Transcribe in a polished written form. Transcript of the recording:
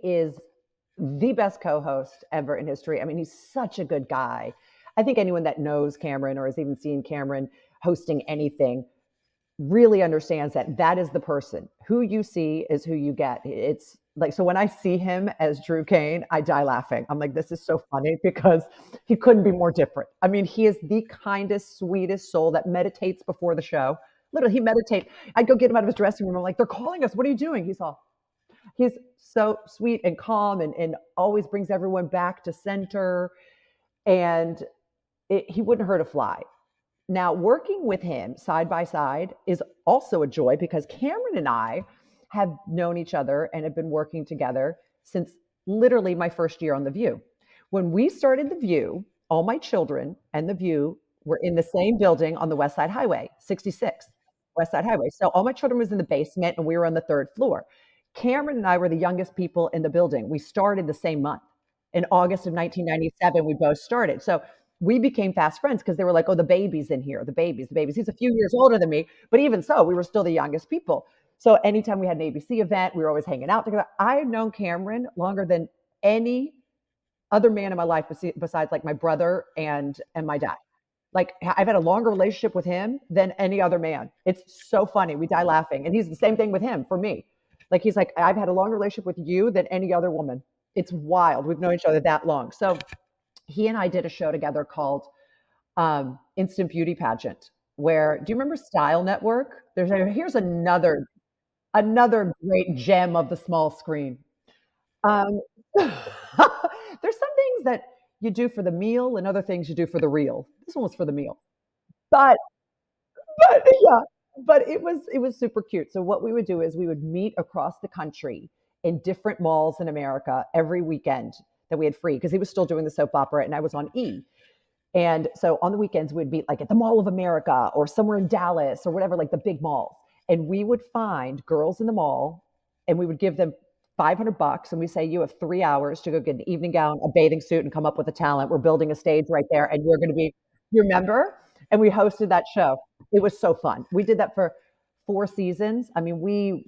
is the best co-host ever in history. I mean, he's such a good guy. I think anyone that knows Cameron or has even seen Cameron hosting anything really understands that that is the person. Who you see is who you get. It's like, so when I see him as Drew Kane, I die laughing. I'm like, this is so funny because he couldn't be more different. I mean, he is the kindest, sweetest soul that meditates before the show. Literally, he meditates. I'd go get him out of his dressing room. I'm like, they're calling us. What are you doing? He's so sweet and calm and always brings everyone back to center. And he wouldn't hurt a fly. Now, working with him side by side is also a joy because Cameron and I have known each other and have been working together since literally my first year on The View. When we started The View, all my children and The View were in the same building on the West Side Highway, 66 West Side Highway. So all my children was in the basement and we were on the third floor. Cameron and I were the youngest people in the building. We started the same month. In August of 1997, we both started. So we became fast friends because they were like, oh, the baby's in here, the babies, the babies. He's a few years older than me, but even so, we were still the youngest people. So anytime we had an ABC event, we were always hanging out together. I had known Cameron longer than any other man in my life besides like my brother and my dad. Like I've had a longer relationship with him than any other man. It's so funny. We die laughing. And he's the same thing with him for me. Like he's like, I've had a longer relationship with you than any other woman. It's wild. We've known each other that long. So he and I did a show together called Instant Beauty Pageant. Where do you remember Style Network? Here's another great gem of the small screen. Um, there's some things that you do for the meal and other things you do for the real. This one was for the meal, but yeah, but it was super cute. So what we would do is we would meet across the country in different malls in America every weekend that we had free because he was still doing the soap opera and I was on E. And so on the weekends, we'd be like at the Mall of America or somewhere in Dallas or whatever, like the big malls. And we would find girls in the mall and we would give them $500 and we say, you have 3 hours to go get an evening gown, a bathing suit, and come up with a talent. We're building a stage right there and you're going to be, you remember? And we hosted that show. It was so fun. We did that for 4 seasons. I mean, we